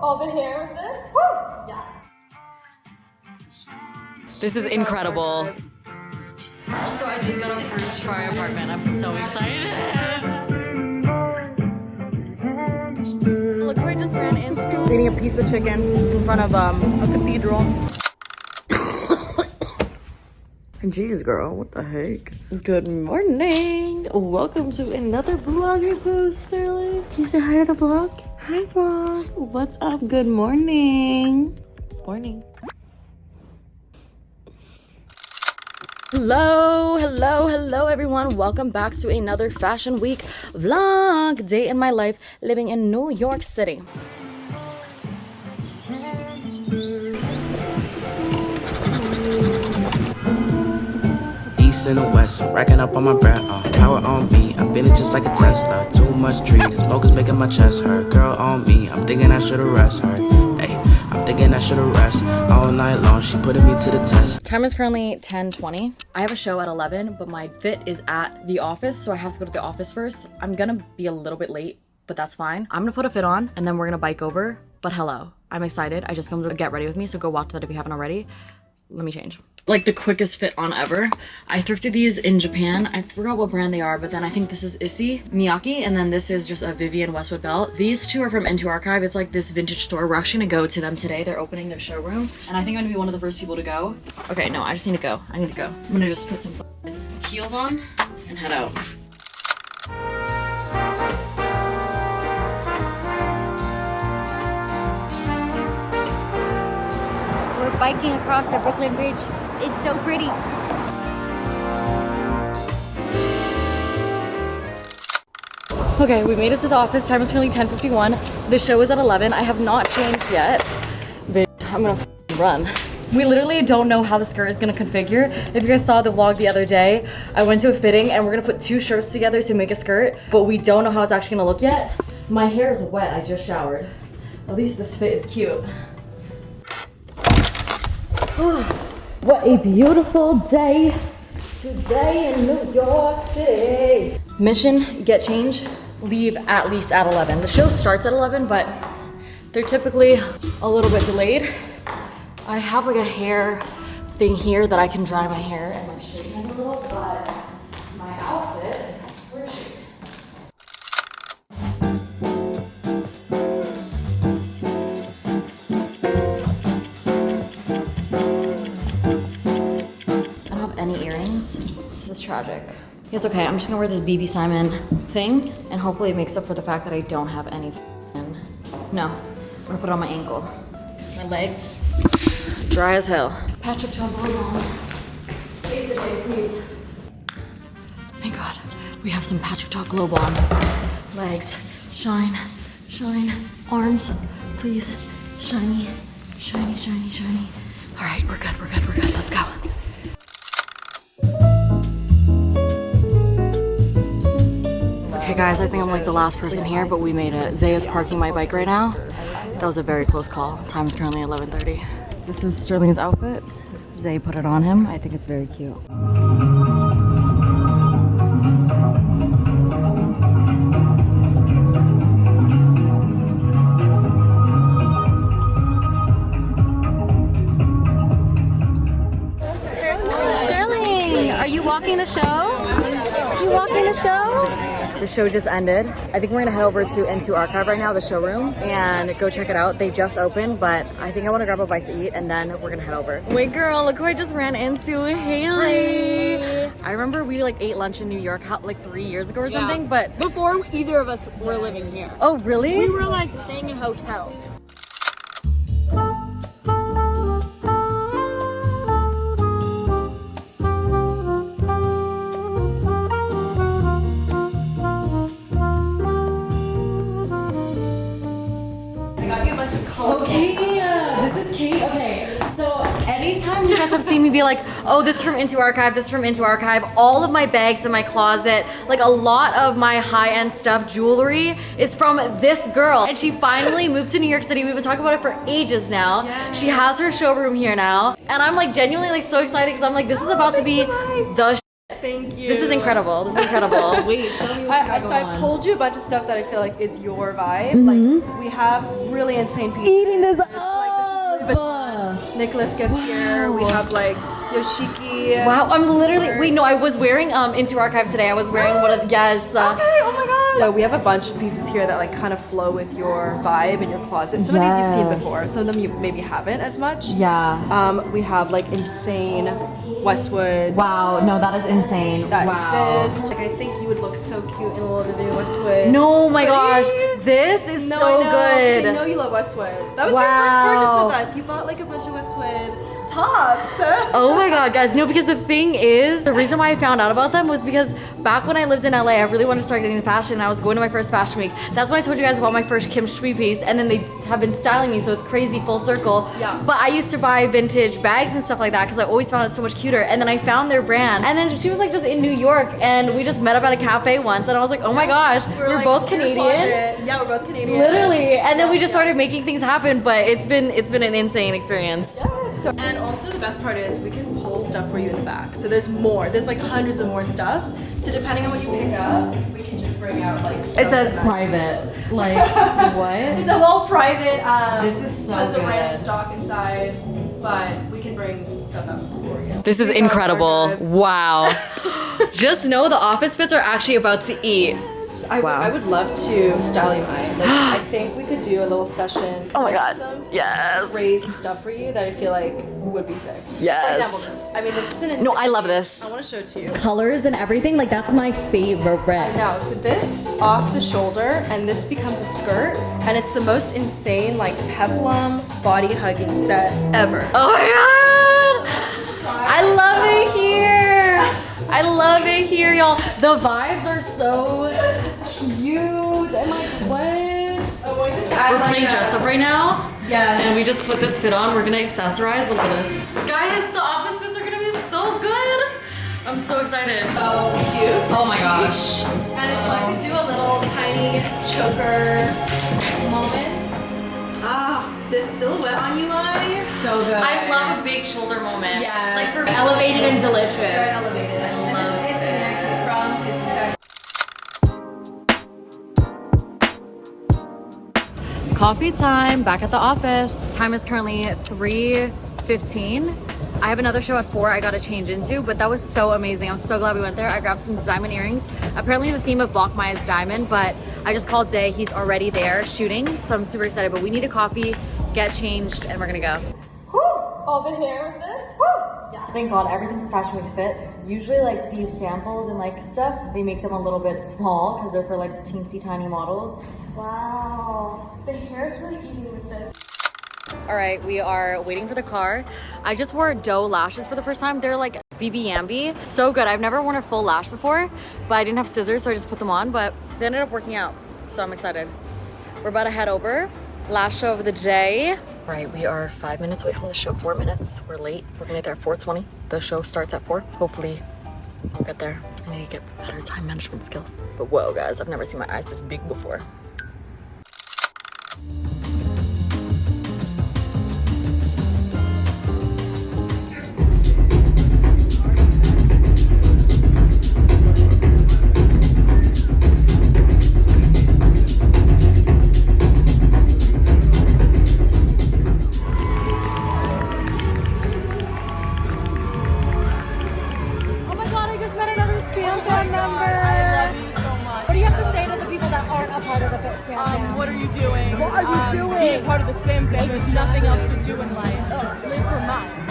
All the hair in this? Woo! Yeah. This is incredible. Also, I just got approved for our apartment. I'm so excited. Look who I just ran into. Eating a piece of chicken in front of a cathedral. Jeez, girl, what the heck? Good morning. Welcome to another vlogging post, Sterling. Can you say hi to the vlog? Hi, vlog. What's up? Good morning. Morning. Hello everyone. Welcome back to another Fashion Week vlog. Day in my life living in New York City. East and the west, racking up on my breath, power on me, I'm feeling just like a Tesla. Too much tree, the smoke is making my chest hurt. Girl on me, I'm thinking I should've rest her. Hey, I'm thinking I should've rest all night long. She putting me to the test. Time is currently 10:20. I have a show at 11, but my fit is at the office, so I have to go to the office first. I'm gonna be a little bit late, but that's fine. I'm gonna put a fit on, and then we're gonna bike over. But hello, I'm excited. I just filmed a Get Ready With Me, so go watch that if you haven't already. Let me change. Like the quickest fit on ever. I thrifted these in Japan. I forgot what brand they are, but then I think this is Issey Miyake, and then this is just a Vivienne Westwood belt. These two are from N2 Archive. It's like this vintage store. We're actually gonna go to them today. They're opening their showroom, and I think I'm gonna be one of the first people to go. Okay, no, I just need to go. I need to go. I'm gonna just put some heels on and head out. We're biking across the Brooklyn Bridge. It's so pretty. Okay, we made it to the office. Time is currently 10:51. The show is at 11. I have not changed yet. I'm gonna run. We literally don't know how the skirt is gonna configure. If you guys saw the vlog the other day, I went to a fitting and we're gonna put two shirts together to make a skirt, but we don't know how it's actually gonna look yet. My hair is wet, I just showered. At least this fit is cute. What a beautiful day today in New York City. Mission, get changed, leave at least at 11. The show starts at 11, but they're typically a little bit delayed. I have like a hair thing here that I can dry my hair and like straighten it a little, but my outfit, where is she? This is tragic. It's okay, I'm just gonna wear this BB Simon thing and hopefully it makes up for the fact that I don't have any No, I'm gonna put it on my ankle. My legs, dry as hell. Patrick Chambon on. Save the day, please. Thank God, we have some Patrick Talk Glow on. Legs, shine, shine. Arms, please, shiny, shiny, shiny, shiny. All right, we're good, let's go. Okay guys, I think I'm like the last person here, but we made it. Zaya's parking my bike right now. That was a very close call. Time is currently 11:30. This is Sterling's outfit. Zay put it on him. I think it's very cute. Sterling, are you walking the show? You walking the show? The show just ended. I think we're gonna head over to N2 Archive right now, the showroom, and go check it out. They just opened, but I think I wanna grab a bite to eat and then we're gonna head over. Wait girl, look who I just ran into, Haley. Hi. I remember we like ate lunch in New York like 3 years ago or something, but Before either of us were living here. oh really? We were like staying in hotels. Okay, this is Kate. Okay, so anytime you guys have seen me be like, oh, this is from N2 Archive, this is from N2 Archive, all of my bags in my closet, like a lot of my high-end stuff, jewelry, is from this girl. And she finally moved to New York City. We've been talking about it for ages now. Yeah. She has her showroom here now. And I'm like genuinely like so excited because I'm like, this is about to be the Thank you. This is incredible. This is incredible. Wait, show me what you got So going I on. pulled you a bunch of stuff that I feel like is your vibe. Like we have really insane pieces. Eating this Like this is Louis Vuitton. Nicholas Gassier. We have like Yoshiki. Wow, I'm literally, wait, no, I was wearing, Into Archive today, I was wearing one of, yes. Okay, oh my god. So we have a bunch of pieces here that like kind of flow with your vibe in your closet. Some of these you've seen before, some of them you maybe haven't as much. Yeah. We have like insane Westwood. Wow, no, that is insane. That wow. exist. Like I think you would look so cute in a little Vivienne Westwood. No, my gosh, Ready? this is No, so I know, 'cause good. I know you love Westwood. That was Wow. your first purchase with us. You bought like a bunch of Westwood tops. Oh my god, guys, no, because the thing is, the reason why I found out about them was because back when I lived in LA, I really wanted to start getting into fashion, and I was going to my first fashion week. That's when I told you guys about my first Kim Shui piece, and then they have been styling me, so it's crazy full circle. Yeah. But I used to buy vintage bags and stuff like that because I always found it so much cuter, and then I found their brand, and then she was like just in New York, and we just met up at a cafe once, and I was like, oh my gosh, we're like, both in your Canadian. closet. Yeah, we're both Canadian. Literally, and then we just started making things happen, but it's been an insane experience. So, and also the best part is we can pull stuff for you in the back. So there's more. There's like hundreds of more stuff. So depending on what you pick up, we can just bring out like stuff. It says in the back. private. Like, what? It's a whole private. This is so tons of good. random stock inside, but we can bring stuff up for you. This is incredible. Wow. Just know the office fits are actually about to eat. Wow. I would love to style you mine. Like, I think we could do a little session. Oh my I have god. some Yes. crazy stuff for you that I feel like would be sick. Yes. For example, this. I mean, this isn't. No, I love this. I want to show it to you. Colors and everything, like that's my favorite. Now, so this off the shoulder, and this becomes a skirt, and it's the most insane like peplum body hugging set ever. Oh my god! I love it here. I love it here, y'all. The vibes are so cute. And like, what? We're playing dress up right now. Yes. And we just put this fit on. We're gonna accessorize. But look at this. Guys, the office fits are gonna be so good. I'm so excited. So cute. Oh my gosh. And it's like we do a little tiny choker moment. Ah, this silhouette on you, Mai. So good. I love a big shoulder moment. Yeah. Like for elevated and delicious. Very elevated. I love This is it. from his face. Coffee time, back at the office. Time is currently 3:15. I have another show at 4 I gotta change into, but that was so amazing. I'm so glad we went there. I grabbed some diamond earrings. Apparently the theme of Block Maya is diamond, but I just called Zay. He's already there shooting, so I'm super excited. But we need a coffee, get changed, and we're gonna go. All the hair with this? Yeah. Thank God, everything from Fashion Week fit. Usually like these samples and like stuff, they make them a little bit small because they're for like teensy tiny models. Wow. The hair's really eating with this. All right, we are waiting for the car. I just wore doe lashes for the first time. They're like BB Ambi. So good. I've never worn a full lash before, but I didn't have scissors, so I just put them on, but they ended up working out. So I'm excited. We're about to head over. Last show of the day. All right, we are 5 minutes away from the show, 4 minutes. We're late. We're gonna get there at 4:20. The show starts at 4. Hopefully we'll get there. I need to get better time management skills. But whoa, guys, I've never seen my eyes this big before. Oh my god, I just met another spam phone number. I love you so much. What do you have to say to the people that aren't a part of the spam phone? What are you doing? What are you doing? Being part of the spam fam with nothing else to do in life. Live for mine.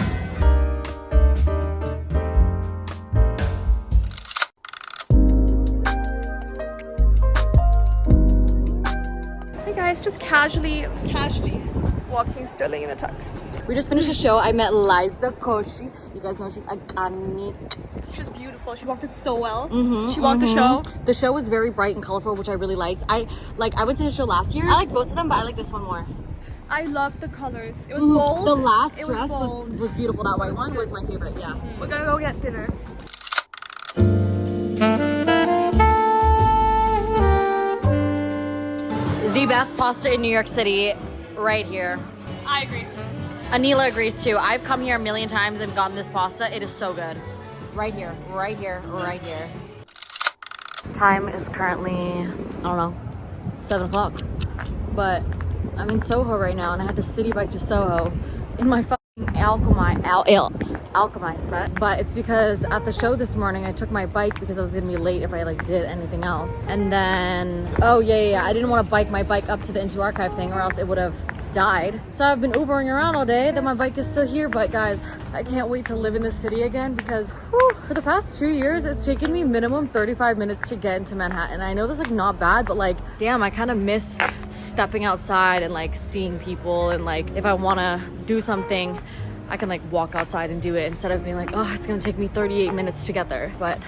Hey guys, just casually walking Sterling in a tux. We just finished a show. I met Liza Koshy. You guys know she's iconic. She's beautiful. She walked it so well. Mm-hmm, She walked the show. The show was very bright and colorful, which I really liked. I went to the show last year. I like both of them, but I like this one more. I loved the colors. It was bold. The last It was dress bold. was beautiful. That white one was my favorite. Yeah. We're gonna go get dinner. The best pasta in New York City, right here. I agree. Anila agrees too. I've come here a million times and gotten this pasta. It is so good. Right here, right here, right here. Time is currently, I don't know, 7 o'clock. But I'm in Soho right now and I had to city bike to Soho in my fucking Alchemy set. But it's because at the show this morning I took my bike because I was gonna be late if I like did anything else. And then, oh yeah, I didn't want to bike my bike up to the Into Archive thing or else it would have died. So I've been Ubering around all day, then my bike is still here. But guys, I can't wait to live in this city again because whew, for the past 2 years it's taken me minimum 35 minutes to get into Manhattan. I know that's like not bad, but like damn, I kind of miss stepping outside and like seeing people, and like if I want to do something I can like walk outside and do it instead of being like, oh, it's gonna take me 38 minutes to get there. But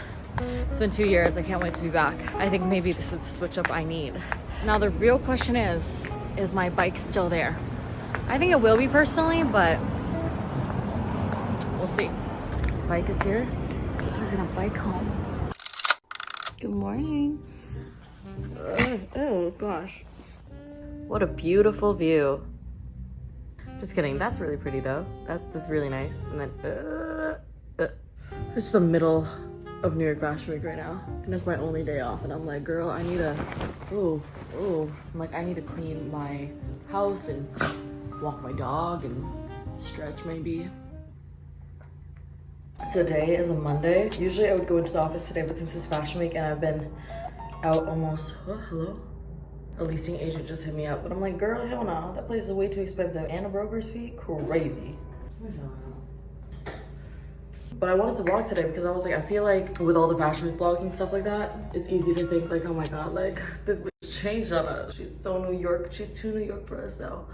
it's been 2 years, I can't wait to be back. I think maybe this is the switch up I need. Now the real question is my bike still there? I think it will be personally, but we'll see. Bike is here. We're gonna bike home. Good morning. Oh gosh. What a beautiful view. Just kidding, that's really pretty though. That's really nice. And then, it's the middle of New York Fashion Week right now. And it's my only day off. And I'm like, girl, I need to, I'm like, I need to clean my house and walk my dog and stretch maybe. Today is a Monday. Usually I would go into the office today, but since it's Fashion Week and I've been out almost, hello? A leasing agent just hit me up, but I'm like, girl, hell no, that place is way too expensive and a broker's fee, crazy. But I wanted to vlog today because I was like, I feel like with all the Fashion Week vlogs and stuff like that, it's easy to think like, oh my god, like this bitch changed on us. She's so New York, she's too New York for us now.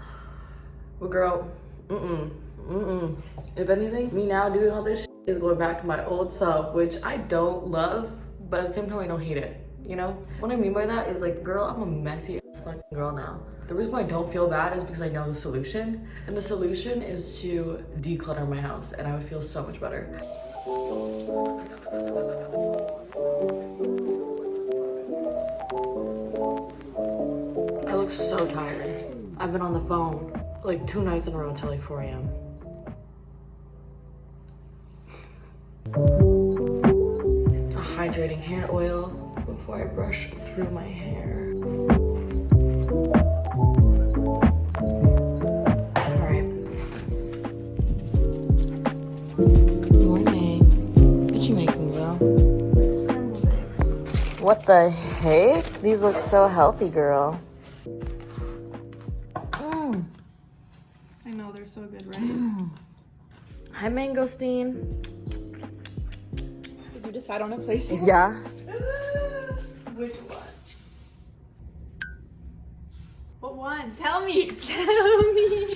But girl, if anything, me now doing all this shit is going back to my old self, which I don't love, but at the same time I don't hate it. You know, what I mean by that is like, girl, I'm a messy ass fucking girl now. The reason why I don't feel bad is because I know the solution, and the solution is to declutter my house, and I would feel so much better. I look so tired. I've been on the phone like 2 nights in a row until like 4 a.m. A hydrating hair oil before I brush through my hair. All right. Good morning. What you making, girl? Scrambled eggs. What the heck? These look so healthy, girl. I know, they're so good, right? Hi, Mangosteen. Did you decide on a place? Yeah. Which one? What one? Tell me! Tell me!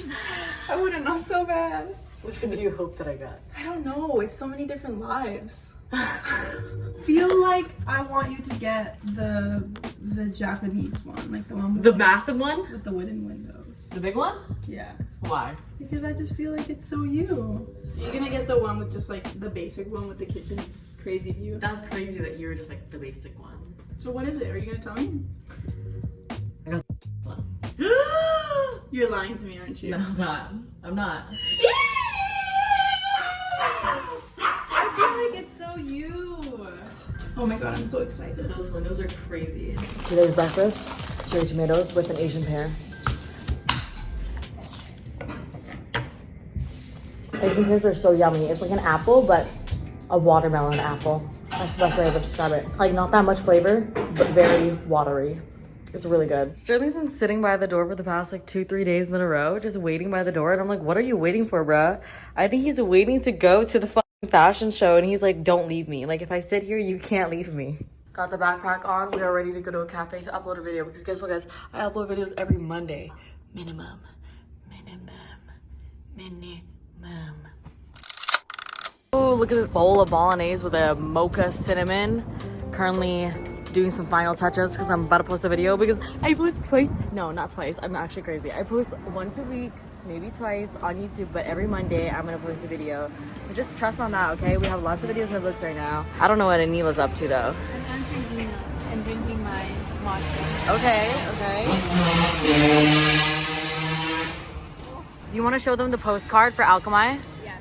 I want to know so bad. Which one do you hope that I got? I don't know. It's so many different lives. Feel like I want you to get the Japanese one, like the one with The massive one? with the wooden windows. The big one? Yeah. Why? Because I just feel like it's so you. You're gonna get the one with just like the basic one with the kitchen crazy view. That's crazy that you were just like the basic one. So what is it? Are you gonna tell me? I got one. You're lying to me, aren't you? No, I'm not. I'm not. I feel like it's so you. Oh my god, I'm so excited. Those windows are crazy. Today's breakfast, cherry tomatoes with an Asian pear. Asian pears are so yummy. It's like an apple, but a watermelon apple. That's the best way I would describe it. Like not that much flavor, but very watery. It's really good. Sterling's been sitting by the door for the past like 2-3 days in a row, just waiting by the door. And I'm like, what are you waiting for, bruh? I think he's waiting to go to the fucking fashion show. And he's like, don't leave me. Like if I sit here, you can't leave me. Got the backpack on. We are ready to go to a cafe to upload a video. Because guess what, guys? I upload videos every Monday. Minimum. Oh, look at this bowl of bolognese with a mocha cinnamon. Currently doing some final touches because I'm about to post a video because I post twice. No, not twice. I'm actually crazy. I post once a week, maybe twice on YouTube, but every Monday I'm gonna post a video. So just trust on that, okay? We have lots of videos in the books right now. I don't know what Anila's up to though. I'm answering emails and drinking my matcha. Okay. You want to show them the postcard for Alchemy? Yeah.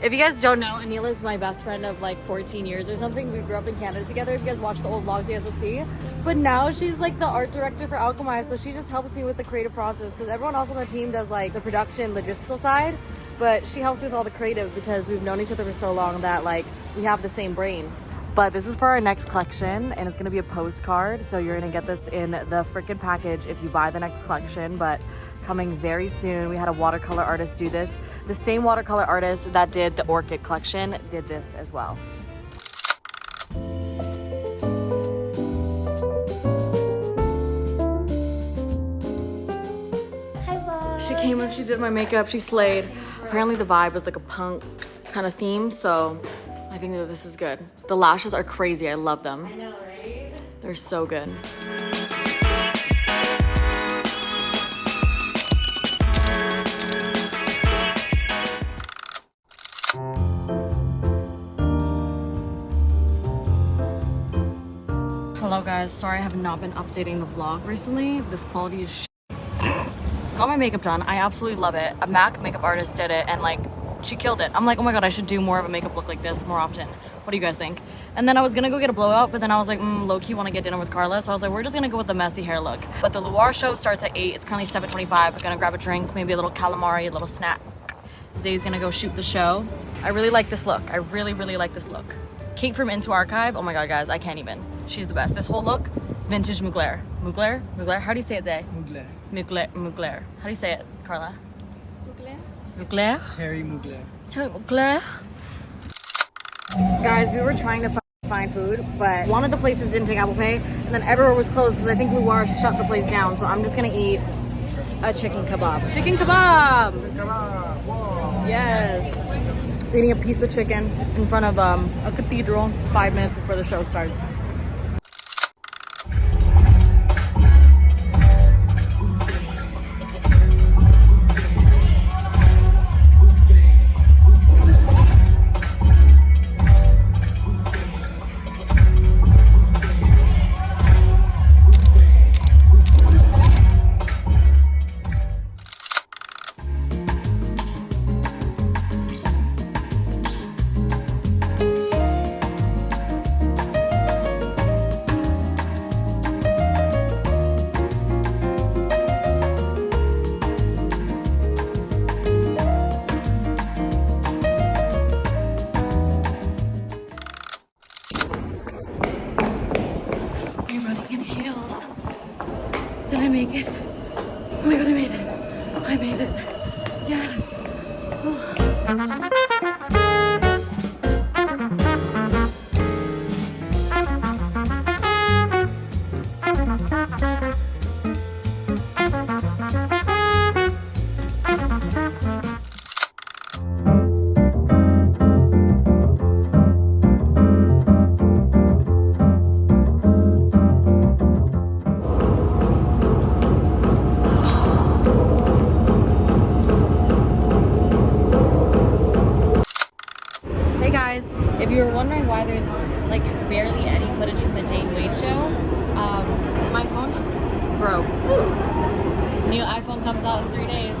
If you guys don't know, Anila's my best friend of like 14 years or something. We grew up in Canada together. If you guys watch the old vlogs, you guys will see. But now she's like the art director for Alchemy, so she just helps me with the creative process because everyone else on the team does like the production, logistical side. But she helps with all the creative because we've known each other for so long that like we have the same brain. But this is for our next collection and it's gonna be a postcard. So you're gonna get this in the freaking package if you buy the next collection. But coming very soon, we had a watercolor artist do this. The same watercolor artist that did the orchid collection did this as well. She came and she did my makeup, she slayed. Apparently the vibe was like a punk kind of theme, so I think that this is good. The lashes are crazy, I love them. I know, right? They're so good. Hello guys, sorry I have not been updating the vlog recently. This quality is Got my makeup done. I absolutely love it. A MAC makeup artist did it and like she killed it. I'm like, oh my god, I should do more of a makeup look like this more often. What do you guys think? And then I was gonna go get a blowout, but then I was like, low-key wanna get dinner with Carla. So I was like, we're just gonna go with the messy hair look. But the Loire show starts at 8. It's currently 7:25. We're gonna grab a drink, maybe a little calamari, a little snack. Zay's gonna go shoot the show. I really like this look. I really, really like this look. Kate from Into Archive. Oh my god, guys, I can't even. She's the best. This whole look, vintage Mugler. Mugler? Mugler? How do you say it, Zay? Mugler. Mugler. Mugler. How do you say it, Carla? Mugler. Mugler? Terry Mugler. Terry Mugler. Guys, we were trying to find food, but one of the places didn't take Apple Pay, and then everywhere was closed because I think Loire shut the place down. So I'm just gonna eat a chicken kebab. Chicken kebab! Yes! Eating a piece of chicken in front of a cathedral 5 minutes before the show starts. Did I make it? Oh my god, I made it. I made it. Yes. If you were wondering why there's like barely any footage from the Jane Wade show, my phone just broke. New iPhone comes out in 3 days.